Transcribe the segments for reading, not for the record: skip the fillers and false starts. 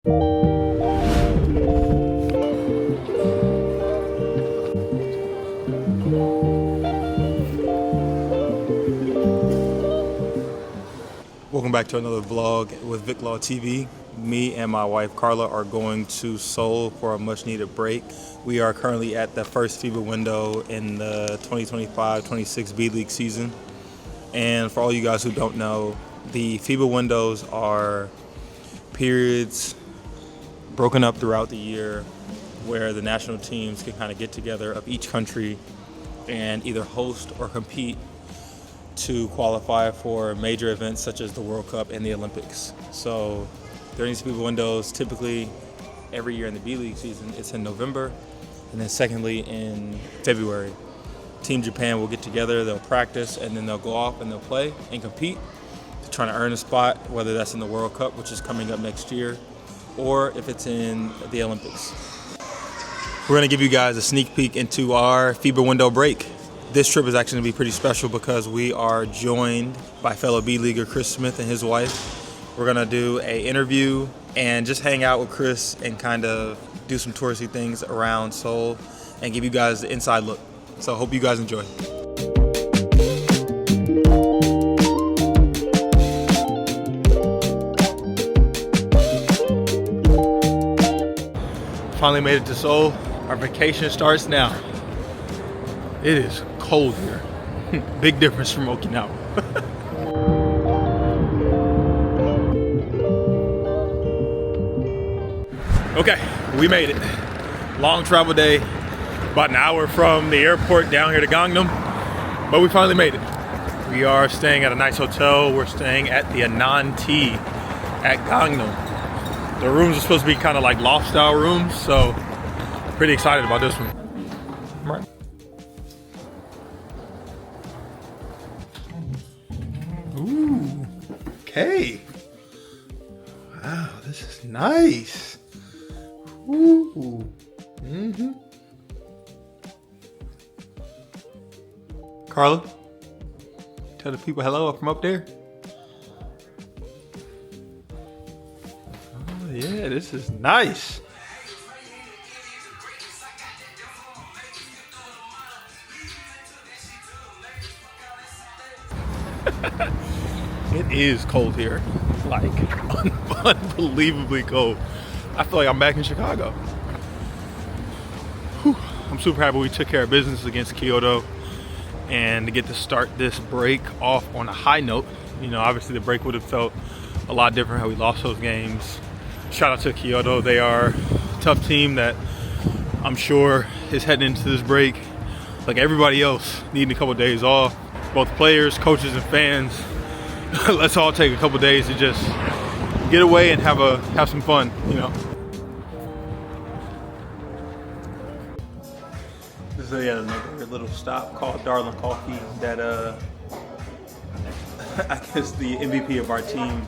Welcome back to another vlog with VicLaw TV. Me and my wife Carla are going to Seoul for a much needed break. We are currently at the first FIBA window in the 2025-26 B.League season. And for all you guys who don't know, the FIBA windows are periods broken up throughout the year where the national teams can kind of get together of each country and either host or compete to qualify for major events such as the World Cup and the Olympics. So during these FIBA windows, typically every year in the B-League season, it's in November, and then secondly in February. Team Japan will get together, they'll practice, and then they'll go off and they'll play and compete to try to earn a spot, whether that's in the World Cup, which is coming up next year, or if it's in the Olympics. We're gonna give you guys a sneak peek into our FIBA window break. This trip is actually gonna be pretty special because we are joined by fellow B-Leaguer Chris Smith and his wife. We're gonna do an interview and just hang out with Chris and kind of do some touristy things around Seoul and give you guys the inside look. So I hope you guys enjoy. Finally made it to Seoul. Our vacation starts now. It is cold here. Big difference from Okinawa. Okay, we made it. Long travel day, about an hour from the airport down here to Gangnam, but we finally made it. We are staying at a nice hotel. We're staying at the Anand T at Gangnam. The rooms are supposed to be kind of like loft style rooms, so pretty excited about this one. Right. Ooh, okay. Wow, this is nice. Ooh. Carla, tell the people hello from up there. Oh yeah, this is nice. It is cold here, like unbelievably cold. I feel like I'm back in Chicago. Whew. I'm super happy we took care of business against Kyoto and to get to start this break off on a high note. You know, obviously the break would have felt a lot different had we lost those games. Shout out to Kyoto. They are a tough team that I'm sure is heading into this break like everybody else, needing a couple days off. Both players, coaches, and fans. Let's all take a couple days to just get away and have some fun, you know. This is another little stop called Darling Coffee that I guess the MVP of our team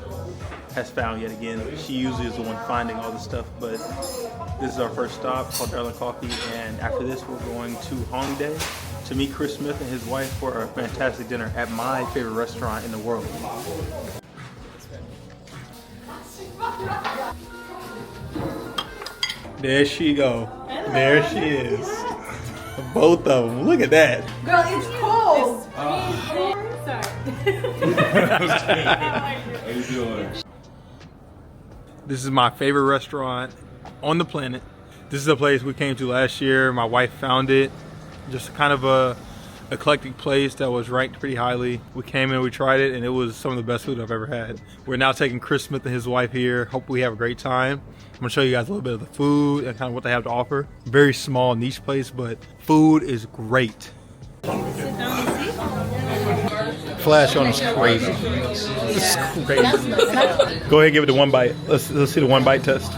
has found yet again. She usually is the one finding all the stuff, but this is our first stop called Darling Coffee, and after this we're going to Hongdae to meet Chris Smith and his wife for a fantastic dinner at my favorite restaurant in the world. There she go. There she is. Both of them. Look at that. Girl, it's cold. Sorry. This is my favorite restaurant on the planet. This is a place we came to last year. My wife found it. Just kind of a eclectic place that was ranked pretty highly. We came in, we tried it, and it was some of the best food I've ever had. We're now taking Chris Smith and his wife here. Hope we have a great time. I'm gonna show you guys a little bit of the food and kind of what they have to offer. Very small niche place, but food is great. Flash on is crazy. It's crazy. Go ahead and give it the one bite. Let's see the one bite test.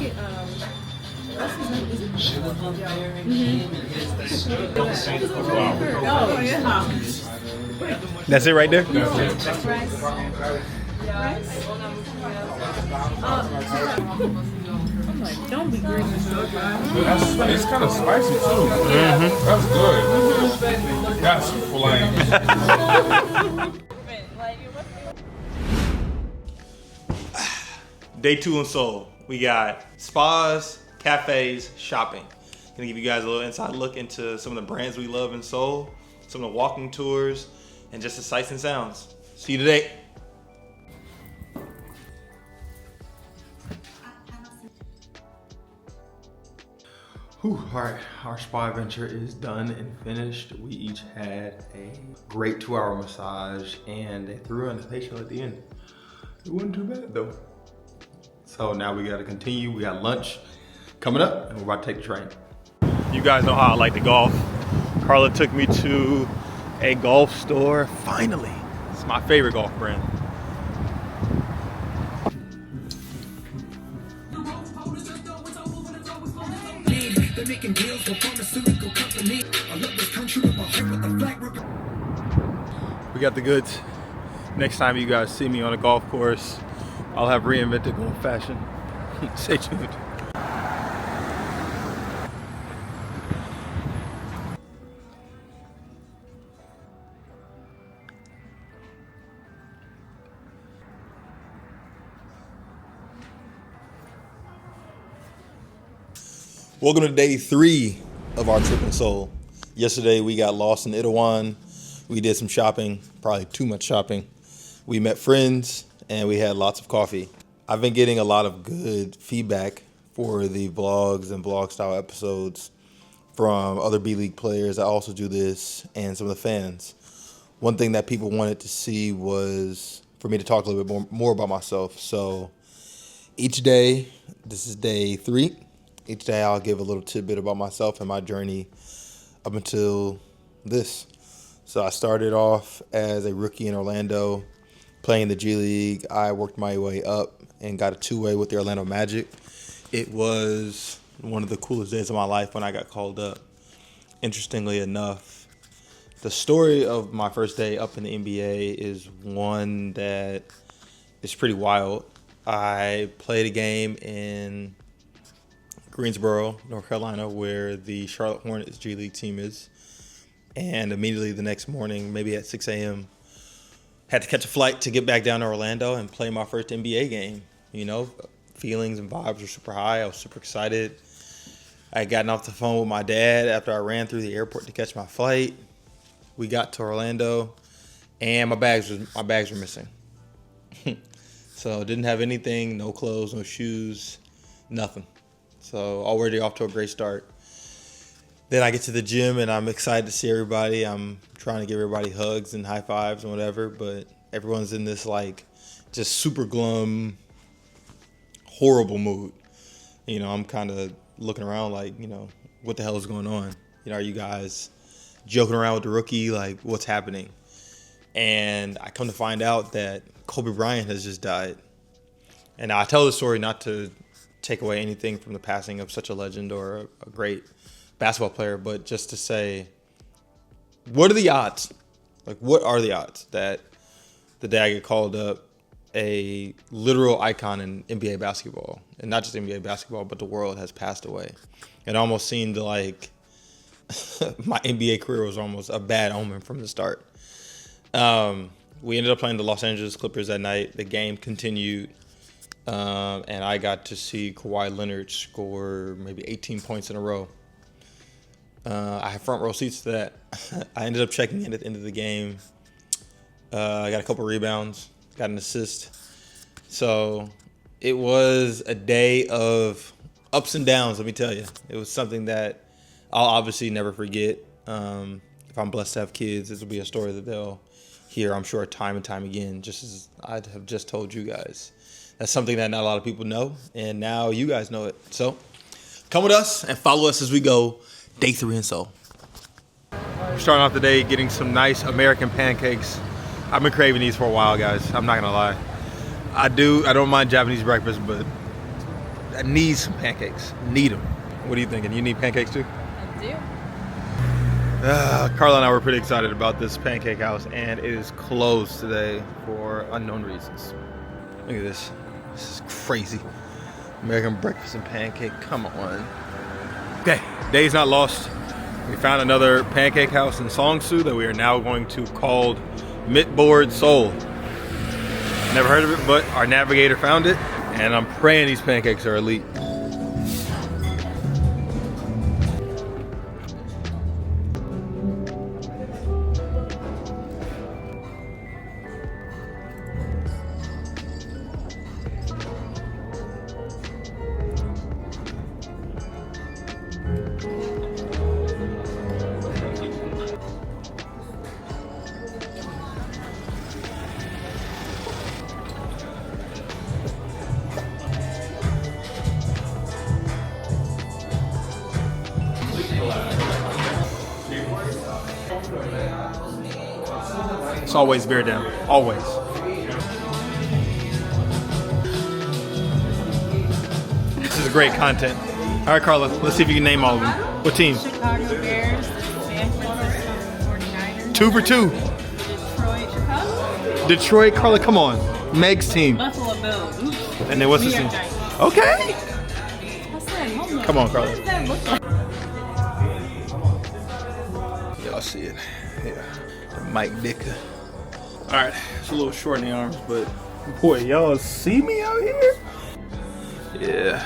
That's it right there? Don't be greedy. It's kind of spicy too. That's good. That's flame. Day 2 in Seoul. We got spas, cafes, shopping. Gonna give you guys a little inside look into some of the brands we love in Seoul, some of the walking tours, and just the sights and sounds. See you today. All right, our spa adventure is done and finished. We each had a great 2-hour massage and they threw in a facial at the end. It wasn't too bad though. So now we gotta continue. We got lunch coming up and we're about to take the train. You guys know how I like to golf. Carla took me to a golf store. Finally, it's my favorite golf brand. Making deals for pharmaceutical company. I love this country with my heart with the flag. We got the goods. Next time you guys see me on a golf course, I'll have reinvented golf fashion. Stay tuned. Welcome to day 3 of our trip in Seoul. Yesterday we got lost in Itaewon. We did some shopping, probably too much shopping. We met friends and we had lots of coffee. I've been getting a lot of good feedback for the vlogs and vlog style episodes from other B.League players. I also do this and some of the fans. One thing that people wanted to see was for me to talk a little bit more about myself. So each day, this is day 3. Each day I'll give a little tidbit about myself and my journey up until this. So I started off as a rookie in Orlando, playing the G League. I worked my way up and got a 2-way with the Orlando Magic. It was one of the coolest days of my life when I got called up. Interestingly enough, the story of my first day up in the NBA is one that is pretty wild. I played a game in Greensboro, North Carolina, where the Charlotte Hornets G League team is. And immediately the next morning, maybe at 6 a.m., had to catch a flight to get back down to Orlando and play my first NBA game. You know, feelings and vibes were super high. I was super excited. I had gotten off the phone with my dad after I ran through the airport to catch my flight. We got to Orlando, and my bags were missing. So didn't have anything, no clothes, no shoes, nothing. So already off to a great start. Then I get to the gym and I'm excited to see everybody. I'm trying to give everybody hugs and high fives and whatever, but everyone's in this like just super glum, horrible mood. You know, I'm kind of looking around like, you know, what the hell is going on? You know, are you guys joking around with the rookie? Like, what's happening? And I come to find out that Kobe Bryant has just died. And I tell this story not to take away anything from the passing of such a legend or a great basketball player, but just to say, what are the odds? Like, what are the odds that the day I get called up, a literal icon in NBA basketball, and not just NBA basketball, but the world, has passed away? It almost seemed like my NBA career was almost a bad omen from the start. We ended up playing the Los Angeles Clippers that night. The game continued. And I got to see Kawhi Leonard score maybe 18 points in a row. I had front row seats to that. I ended up checking in at the end of the game. I got a couple rebounds, got an assist. So it was a day of ups and downs, let me tell you. It was something that I'll obviously never forget. If I'm blessed to have kids, this will be a story that they'll hear, I'm sure, time and time again, just as I have just told you guys. That's something that not a lot of people know, and now you guys know it. So come with us and follow us as we go day 3 in Seoul. We're starting off the day getting some nice American pancakes. I've been craving these for a while, guys. I'm not gonna lie. I don't mind Japanese breakfast, but I need some pancakes. Need them. What are you thinking? You need pancakes too? I do. Carla and I were pretty excited about this pancake house, and it is closed today for unknown reasons. Look at this. This is crazy. American breakfast and pancake. Come on. Okay, day's not lost. We found another pancake house in Seongsu that we are now going to called Mitboard Seoul. Never heard of it, but our navigator found it. And I'm praying these pancakes are elite. It's always beer down. Always. This is great content. All right, Carla, let's see if you can name all of them. What team? Chicago Bears, San Francisco 49ers. 2 for 2. Detroit, Chicago. Detroit, Carla, come on. Meg's team. Buffalo Bills. Oops. And then what's We this are team? Giants. Okay. What's that? Hold on. Come on, Carla. What does that look like? Y'all see it. Yeah. Mike Dicker. All right, it's a little short in the arms, but boy, y'all see me out here? Yeah.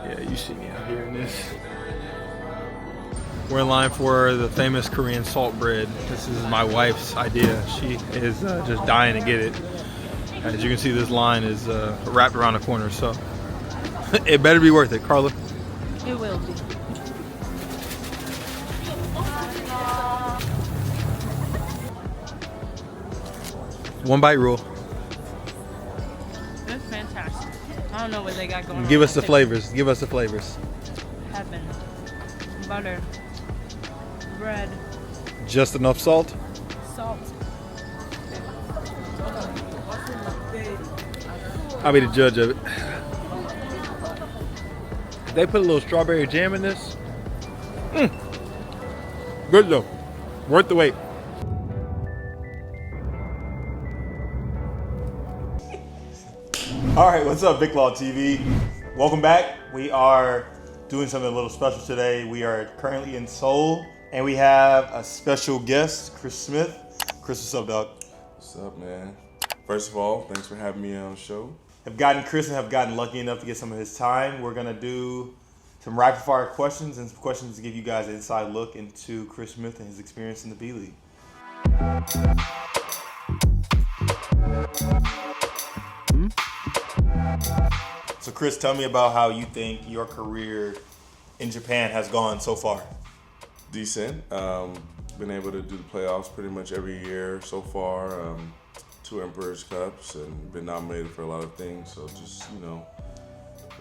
Yeah, you see me out here in this. We're in line for the famous Korean salt bread. This is my wife's idea. She is just dying to get it. As you can see, this line is wrapped around the corner, so it better be worth it. Carla? It will be. One bite rule. It's fantastic. I don't know what they got going on. Give us the flavors. Give us the flavors. Heaven. Butter. Bread. Just enough salt? Salt. I'll be the judge of it. They put a little strawberry jam in this. Good though. Worth the wait. All right, what's up, Big Law TV? Welcome back. We are doing something a little special today. We are currently in Seoul, and we have a special guest, Chris Smith. Chris, what's up, dog? What's up, man? First of all, thanks for having me on the show. Have gotten lucky enough to get some of his time. We're gonna do some rapid fire questions and some questions to give you guys an inside look into Chris Smith and his experience in the B.League. So Chris, tell me about how you think your career in Japan has gone so far. Decent. Been able to do the playoffs pretty much every year so far. 2 Emperor's Cups and been nominated for a lot of things. So just,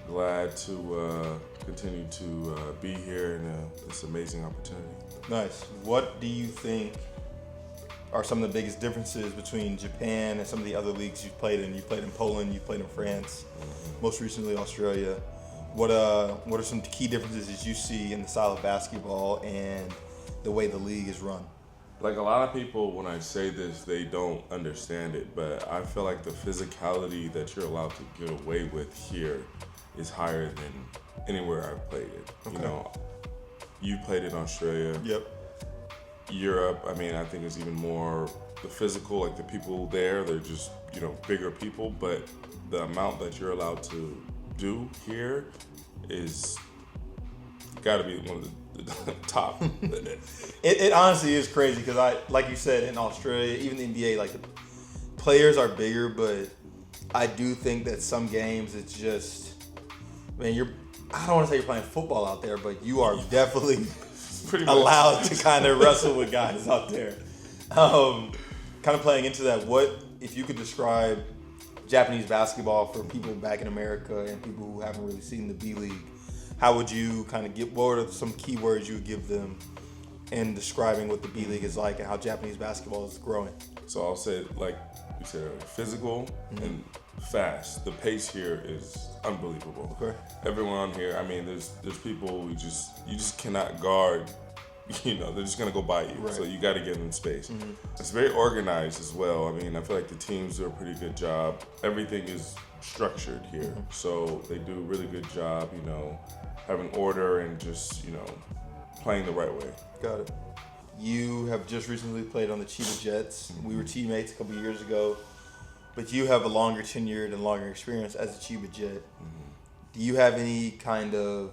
glad to continue to be here in this amazing opportunity. Nice. What do you think are some of the biggest differences between Japan and some of the other leagues you've played in? You played in Poland, you played in France, most recently Australia. What are some key differences that you see in the style of basketball and the way the league is run? Like a lot of people, when I say this, they don't understand it, but I feel like the physicality that you're allowed to get away with here is higher than anywhere I've played it. Okay. You played in Australia. Yep. Europe, I think it's even more the physical, like the people there, they're just, bigger people, but the amount that you're allowed to do here is gotta be one of the top. It honestly is crazy because like you said, in Australia, even the NBA, like the players are bigger, but I do think that some games it's just, I don't want to say you're playing football out there, but you are definitely Pretty much allowed to kind of wrestle with guys out there. Kind of playing into that, what if you could describe Japanese basketball for people back in America and people who haven't really seen the B.League? How would you what are some key words you would give them in describing what the B.League is like and how Japanese basketball is growing? So I'll say, like you said, physical and fast. The pace here is unbelievable. Okay. Everyone here, there's people you just cannot guard. They're just gonna go by you. Right. So you got to get in space. It's very organized as well. I feel like the teams do a pretty good job. Everything is structured here, so they do a really good job. Having order and just playing the right way. Got it. You have just recently played on the Cheetah Jets. We were teammates a couple years ago. but you have a longer tenured and longer experience as a Chiba Jet. Do you have any kind of,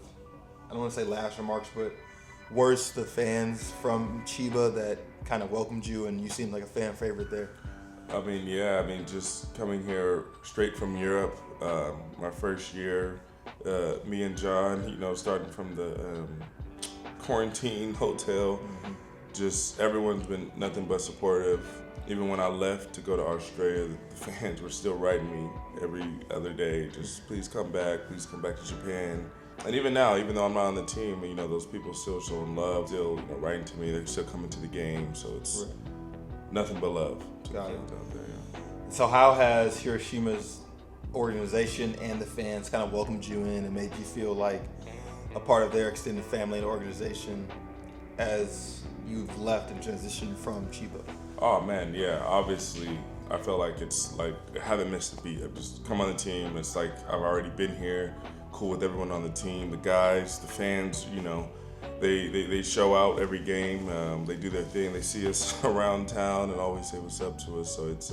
I don't want to say last remarks, but words to fans from Chiba that kind of welcomed you and you seemed like a fan favorite there? I mean, just coming here straight from Europe, my first year, me and John, starting from the quarantine hotel, just everyone's been nothing but supportive. Even when I left to go to Australia, the fans were still writing me every other day, just please come back to Japan. And even now, even though I'm not on the team, those people still showing love, still writing to me, they're still coming to the game, so it's nothing but love. Got it. Out there, yeah. So how has Hiroshima's organization and the fans kind of welcomed you in and made you feel like a part of their extended family and organization as you've left and transitioned from Chiba? Oh man, yeah, obviously I felt like it's like I haven't missed a beat. I've just come on the team, it's like I've already been here, cool with everyone on the team, the guys, the fans, they show out every game, they do their thing, they see us around town and always say what's up to us, so it's,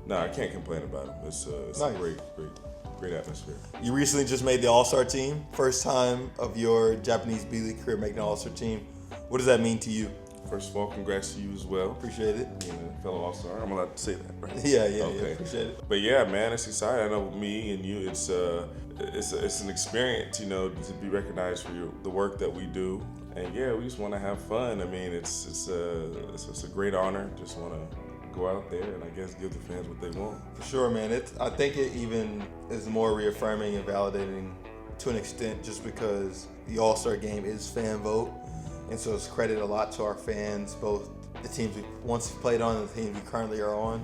I can't complain about it. It's Nice. a great atmosphere. You recently just made the All-Star team, first time of your Japanese B.League career making an All-Star team. What does that mean to you? First of all, congrats to you as well. Appreciate it. Being a fellow All-Star, I'm allowed to say that, right? Yeah, Okay. appreciate it. But yeah, man, it's exciting. I know me and you, it's an experience, to be recognized for the work that we do. And yeah, we just want to have fun. I mean, it's a great honor. Just want to go out there and I guess give the fans what they want. For sure, man. I think it even is more reaffirming and validating to an extent just because the All-Star game is fan vote. And so it's credit a lot to our fans, both the teams we once played on and the teams we currently are on.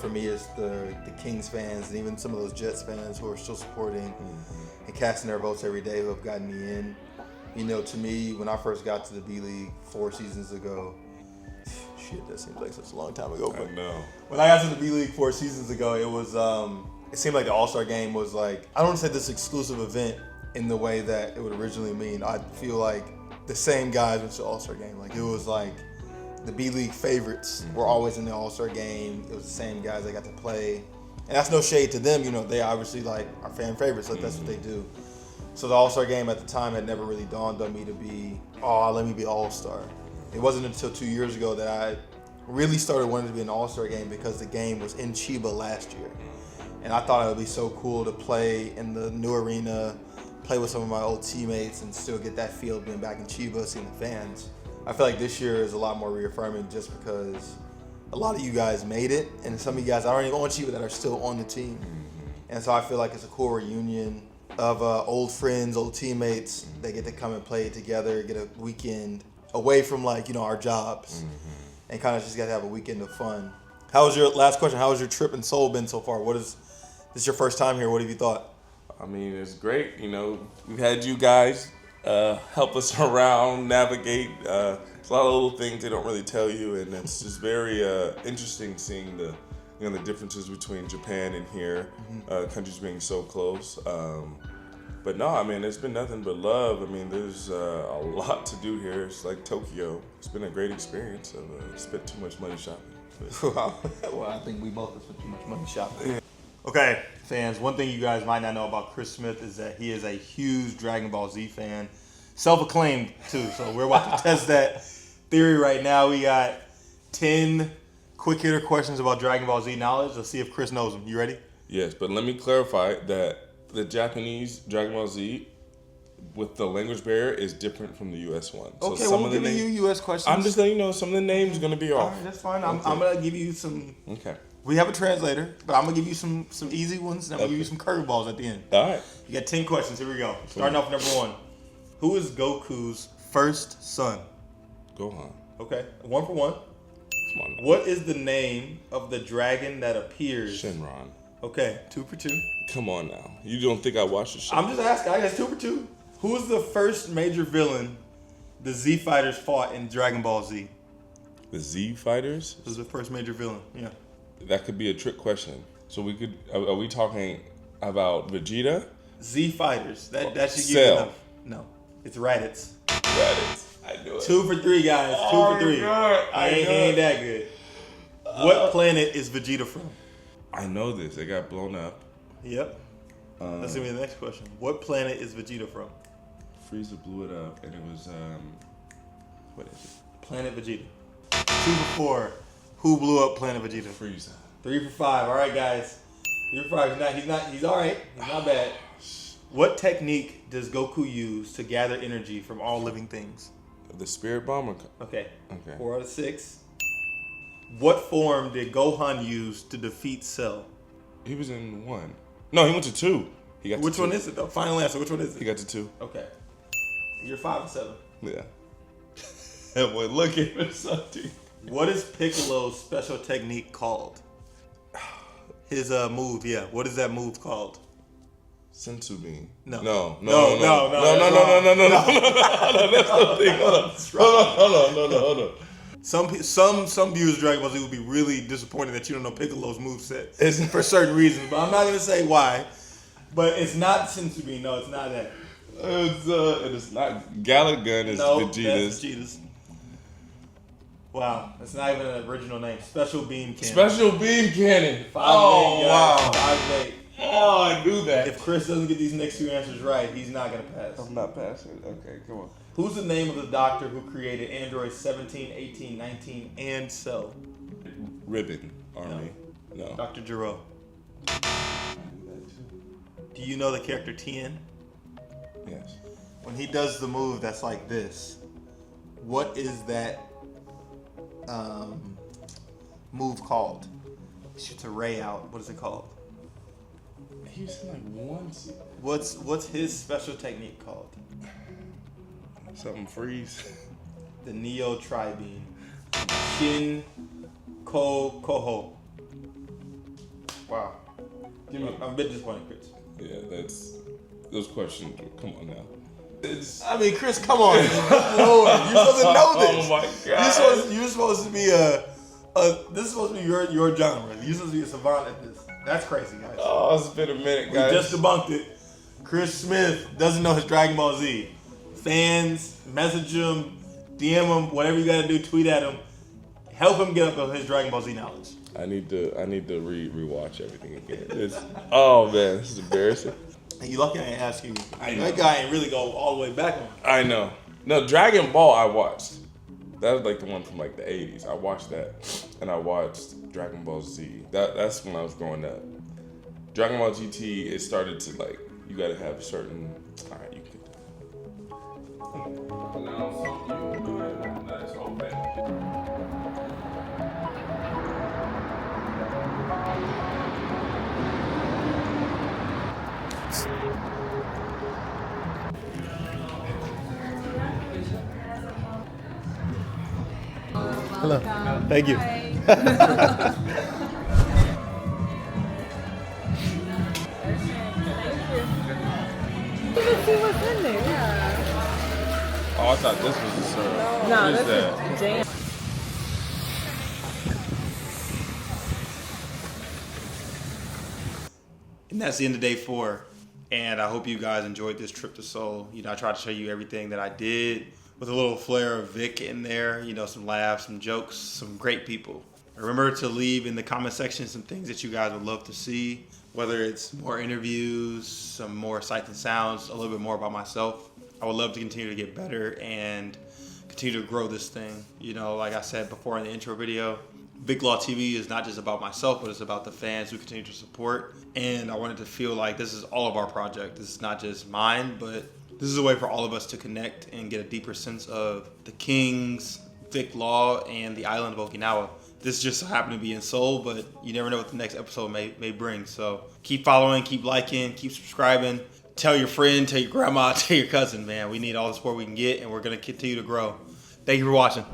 For me, it's the Kings fans and even some of those Jets fans who are still supporting and casting their votes every day who have gotten me in. To me, when I first got to the B-League 4 seasons ago, shit, that seems like such a long time ago. But I know. when I got to the B-League 4 seasons ago, it was, it seemed like the All-Star game was like, I don't want to say this exclusive event in the way that it would originally mean. I feel like the same guys went to the All-Star game. Like, it was like the B-League favorites were always in the All-Star game. It was the same guys that got to play. And that's no shade to them. They obviously like are fan favorites. Like, that's what they do. So the All-Star game at the time had never really dawned on me to be, let me be All-Star. It wasn't until 2 years ago that I really started wanting to be an All-Star game because the game was in Chiba last year. And I thought it would be so cool to play in the new arena, play with some of my old teammates and still get that feel of being back in Chiba, seeing the fans. I feel like this year is a lot more reaffirming just because a lot of you guys made it and some of you guys aren't even on Chiba that are still on the team. And so I feel like it's a cool reunion of old friends, old teammates. They get to come and play together, get a weekend away from our jobs and kind of just get to have a weekend of fun. Last question, how has your trip in Seoul been so far? This is your first time here, what have you thought? I mean, it's great. We've had you guys help us around, navigate. It's a lot of little things they don't really tell you, and it's just very interesting seeing the differences between Japan and here, countries being so close. But no, I mean, it's been nothing but love. I mean, there's a lot to do here. It's like Tokyo. It's been a great experience. I've spent too much money shopping. Well, I think we both have spent too much money shopping. Okay, fans, one thing you guys might not know about Chris Smith is that he is a huge Dragon Ball Z fan. Self-acclaimed, too. So we're about to test that theory right now. We got 10 quick hitter questions about Dragon Ball Z knowledge. Let's see if Chris knows them. You ready? Yes, but let me clarify that the Japanese Dragon Ball Z with the language barrier is different from the U.S. one. So Okay, we'll give you U.S. questions. I'm just letting you know some of the names are going to be off. All right, that's fine. I'm going to give you some... Okay. We have a translator, but I'm going to give you some easy ones, and I'm going to give you some curveballs at the end. All right. You got 10 questions. Here we go. Starting off with number 1. Who is Goku's first son? Gohan. Okay, 1 for 1. Come on now. What is the name of the dragon that appears? Shenron. Okay, 2 for 2. Come on now. You don't think I watched the show? I'm just asking. I guess 2 for 2. Who is the first major villain the Z Fighters fought in Dragon Ball Z? The Z Fighters? This is the first major villain. Yeah. That could be a trick question. So are we talking about Vegeta? Z Fighters. That should give Cell. you enough. No, it's Raditz. Raditz. I knew it. 2 for 3, guys. 2 for 3. God. He ain't that good. What planet is Vegeta from? I know this. It got blown up. Yep. That's gonna be the next question. What planet is Vegeta from? Frieza blew it up, and it was what is it? Planet Vegeta. 2 for 4. Who blew up Planet Vegeta? Frieza. 3 for 5. All right, guys. 3 for 5. He's all right. He's not bad. What technique does Goku use to gather energy from all living things? The Spirit Bomb. Okay. Okay. 4 out of 6. What form did Gohan use to defeat Cell? He was in 1. No, he went to 2. He got. Which to 2. one is it though? Final answer. Which one is He it? got to 2. Okay. You're 5 and 7. Yeah. That boy looking for something. What is Piccolo's special technique called? His move, yeah. What is that move called? Sensu bean. No. No. No. That's the thing. Hold on. Some viewers of Dragon Ball Z will be really disappointed that you don't know Piccolo's moveset for certain reasons, but I'm not gonna say why. But it's not Sensu Bean. No, it's not that. It's not Galagun. It's No, Vegeta's. that's Vegeta's. Wow, that's not even an original name. Special Beam Cannon. Special beam cannon. 5 Oh, and 8, wow. guys. 5 and 8. Oh, I knew that. If Chris doesn't get these next 2 answers right, he's not gonna pass. I'm not passing. Okay, come on. Who's the name of the doctor who created Android 17, 18, 19, and Cell? Ribbon Army. No. Dr. Giro. Do you know the character Tien? Yes. When he does the move that's like this, what is that move called? He shoots a ray out. What is it called? He was in like 1 season. What's his special technique called? Something freeze. The Neo Tri-Beam. Shin Koho. Wow. I'm a bit disappointed, Chris. Yeah, those questions. Come on now. I mean, Chris, come on. Lord, you're supposed to know this. Oh my God. You're supposed to be this is supposed to be your genre. You're supposed to be a savant at this. That's crazy, guys. Oh, it's been a minute, guys. We just debunked it. Chris Smith doesn't know his Dragon Ball Z. Fans, message him, DM him, whatever you gotta do, tweet at him. Help him get up on his Dragon Ball Z knowledge. I need to rewatch everything again. Oh man, this is embarrassing. And you lucky I ain't ask you. I know. That guy ain't really go all the way back on. I know. No, Dragon Ball I watched. That was like the one from like the 80s. I watched that. And I watched Dragon Ball Z. That's when I was growing up. Dragon Ball GT, it started to like, you gotta have certain, all right, you can get that. Hello. Thank you. Let's see what's in there. Yeah. Oh, I thought this was the syrup. No, What is that's that? jam. And that's the end of day 4. And I hope you guys enjoyed this trip to Seoul. You know, I tried to show you everything that I did with a little flair of Vic in there. You know, some laughs, some jokes, some great people. Remember to leave in the comment section some things that you guys would love to see, whether it's more interviews, some more sights and sounds, a little bit more about myself. I would love to continue to get better and continue to grow this thing. You know, like I said before in the intro video, Big Law TV is not just about myself, but it's about the fans who continue to support. And I wanted to feel like this is all of our project. This is not just mine, but this is a way for all of us to connect and get a deeper sense of the Kings, Vic Law, and the island of Okinawa. This just so happened to be in Seoul, but you never know what the next episode may bring. So keep following, keep liking, keep subscribing. Tell your friend, tell your grandma, tell your cousin, man. We need all the support we can get, and we're going to continue to grow. Thank you for watching.